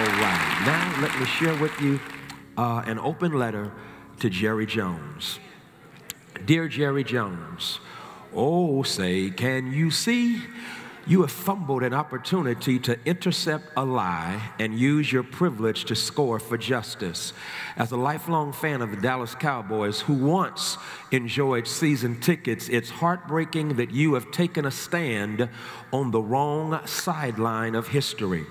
right, now let me share with you an open letter to Jerry Jones. Dear Jerry Jones, oh, say, can you see? You have fumbled an opportunity to intercept a lie and use your privilege to score for justice. As a lifelong fan of the Dallas Cowboys who once enjoyed season tickets, it's heartbreaking that you have taken a stand on the wrong sideline of history.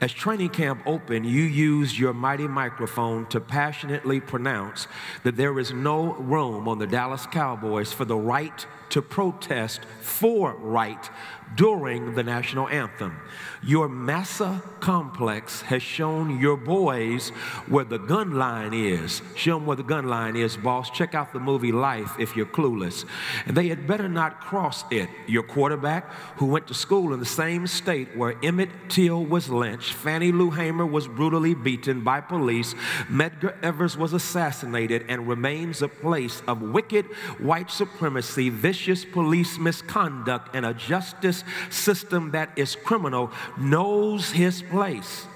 As training camp opened, you used your mighty microphone to passionately pronounce that there is no room on the Dallas Cowboys for the right to protest for right during the national anthem. Your massa complex has shown your boys where the gun line is. Show them where the gun line is, boss. Check out the movie Life if you're clueless. And they had better not cross it. Your quarterback, who went to school in the same state where Emmett Till was lynched, Fannie Lou Hamer was brutally beaten by police, Medgar Evers was assassinated, and remains a place of wicked white supremacy, vicious police misconduct, and a justice system that is criminal, knows his place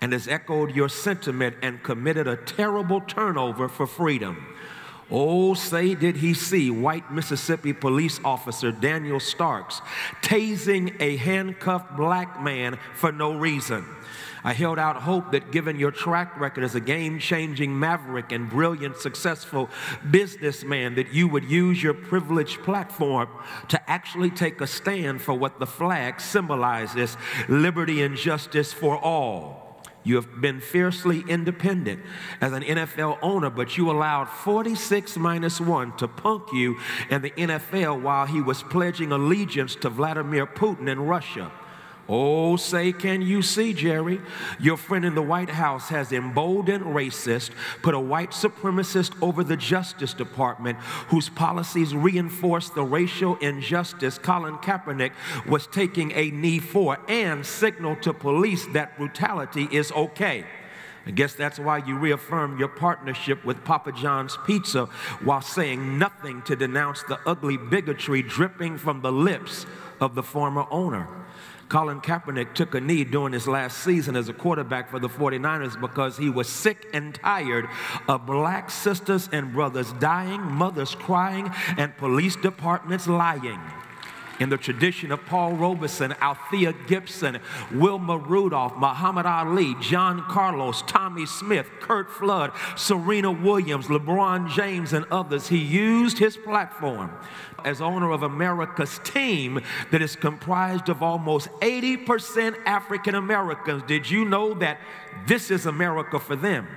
and has echoed your sentiment and committed a terrible turnover for freedom. Oh, say did he see white Mississippi police officer Daniel Starks tasing a handcuffed black man for no reason. I held out hope that given your track record as a game-changing maverick and brilliant, successful businessman, that you would use your privileged platform to actually take a stand for what the flag symbolizes: liberty and justice for all. You have been fiercely independent as an NFL owner, but you allowed 46-1 to punk you in the NFL while he was pledging allegiance to Vladimir Putin in Russia. Oh, say, can you see, Jerry? Your friend in the White House has emboldened racists, put a white supremacist over the Justice Department, whose policies reinforce the racial injustice Colin Kaepernick was taking a knee for, and signaled to police that brutality is okay. I guess that's why you reaffirmed your partnership with Papa John's Pizza while saying nothing to denounce the ugly bigotry dripping from the lips of the former owner. Colin Kaepernick took a knee during his last season as a quarterback for the 49ers because he was sick and tired of black sisters and brothers dying, mothers crying, and police departments lying. In the tradition of Paul Robeson, Althea Gibson, Wilma Rudolph, Muhammad Ali, John Carlos, Tommy Smith, Kurt Flood, Serena Williams, LeBron James, and others, he used his platform as owner of America's team that is comprised of almost 80% African Americans. Did you know that this is America for them?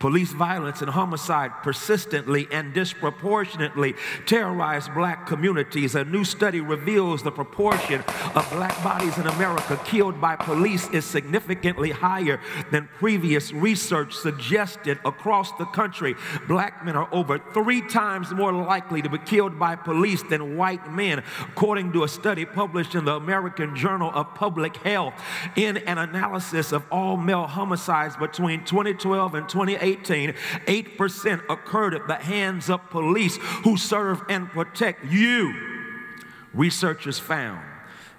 Police violence and homicide persistently and disproportionately terrorize black communities. A new study reveals the proportion of black bodies in America killed by police is significantly higher than previous research suggested. Across the country, black men are over 3 times more likely to be killed by police than white men, according to a study published in the American Journal of Public Health. In an analysis of all male homicides between 2012 and 2018, 8% occurred at the hands of police who serve and protect you. Researchers found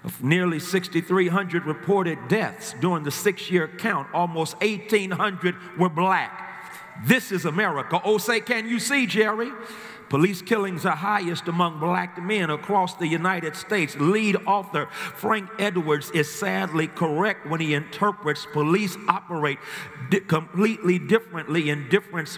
of nearly 6,300 reported deaths during the 6-year count, almost 1,800 were black. This is America. Oh, say, can you see, Jerry? Police killings are highest among black men across the United States. Lead author Frank Edwards is sadly correct when he interprets police operate completely differently in different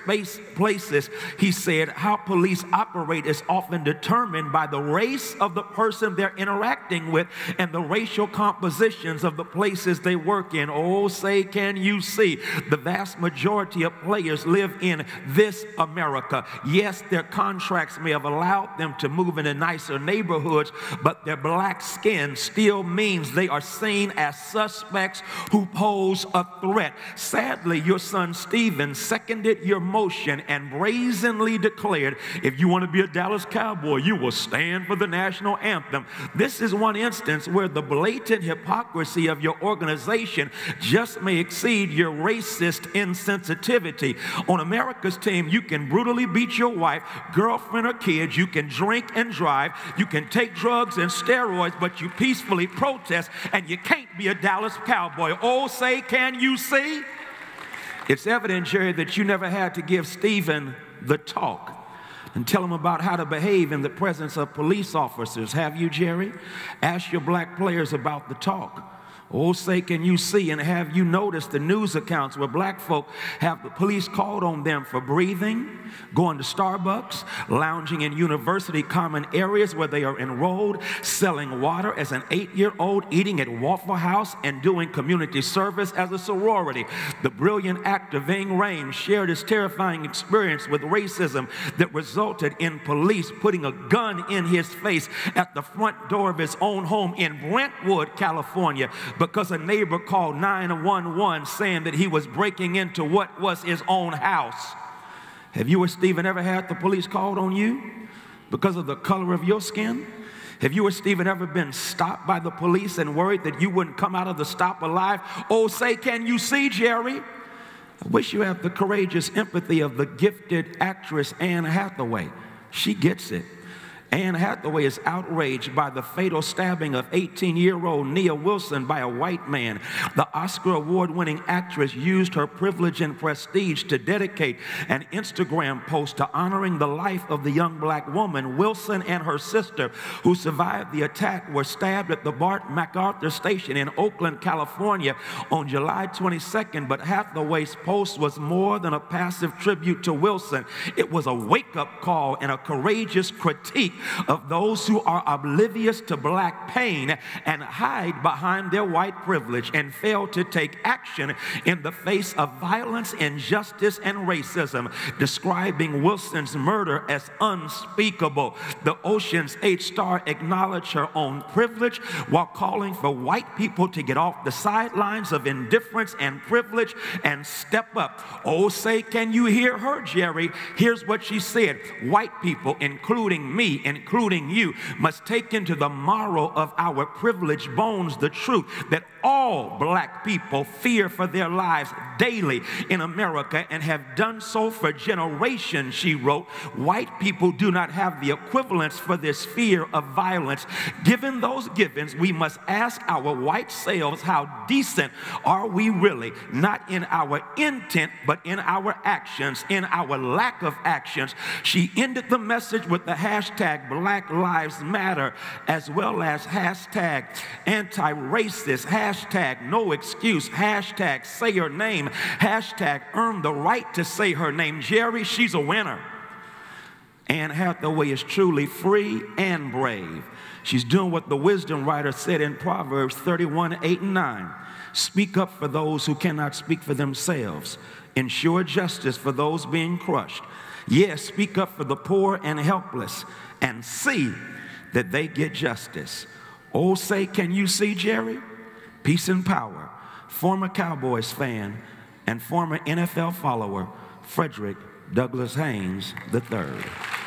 places. He said, how police operate is often determined by the race of the person they're interacting with and the racial compositions of the places they work in. Oh, say, can you see? The vast majority of players live in this America. Yes, their contracts may have allowed them to move into nicer neighborhoods, but their black skin still means they are seen as suspects who pose a threat. Sadly, your son Stephen seconded your motion and brazenly declared, if you want to be a Dallas Cowboy, you will stand for the national anthem. This is one instance where the blatant hypocrisy of your organization just may exceed your racist insensitivity. On America's team, you can brutally beat your wife, girlfriend, or kids. You can drink and drive. You can take drugs and steroids, but you peacefully protest, and you can't be a Dallas Cowboy. Oh, say, can you see? It's evident, Jerry, that you never had to give Stephen the talk and tell him about how to behave in the presence of police officers. Have you, Jerry? Ask your black players about the talk. Oh, say, can you see, and have you noticed the news accounts where black folk have the police called on them for breathing, going to Starbucks, lounging in university common areas where they are enrolled, selling water as an 8-year-old, eating at Waffle House, and doing community service as a sorority. The brilliant actor Ving Rhames shared his terrifying experience with racism that resulted in police putting a gun in his face at the front door of his own home in Brentwood, California, because a neighbor called 911 saying that he was breaking into what was his own house. Have you or Stephen ever had the police called on you because of the color of your skin? Have you or Stephen ever been stopped by the police and worried that you wouldn't come out of the stop alive? Oh, say, can you see, Jerry? I wish you had the courageous empathy of the gifted actress Anne Hathaway. She gets it. Anne Hathaway is outraged by the fatal stabbing of 18-year-old Nia Wilson by a white man. The Oscar award-winning actress used her privilege and prestige to dedicate an Instagram post to honoring the life of the young black woman. Wilson and her sister, who survived the attack, were stabbed at the Bart MacArthur station in Oakland, California on July 22nd, but Hathaway's post was more than a passive tribute to Wilson. It was a wake-up call and a courageous critique of those who are oblivious to black pain and hide behind their white privilege and fail to take action in the face of violence, injustice, and racism, describing Wilson's murder as unspeakable. The Ocean's 8 star acknowledged her own privilege while calling for white people to get off the sidelines of indifference and privilege and step up. Oh, say, can you hear her, Jerry? Here's what she said. White people, including me, including you, must take into the marrow of our privileged bones the truth that all black people fear for their lives daily in America and have done so for generations, she wrote. White people do not have the equivalence for this fear of violence. Given those givens, we must ask our white selves, how decent are we really? Not in our intent, but in our actions, in our lack of actions. She ended the message with the hashtag Black Lives Matter, as well as hashtag anti-racist, hashtag no excuse, hashtag say her name, hashtag earn the right to say her name. Jerry, she's a winner. Anne Hathaway is truly free and brave. She's doing what the wisdom writer said in Proverbs 31:8-9. Speak up for those who cannot speak for themselves. Ensure justice for those being crushed. Yes, speak up for the poor and helpless and see that they get justice. Oh, say, can you see, Jerry? Peace and power. Former Cowboys fan and former NFL follower, Frederick Douglass Haynes III.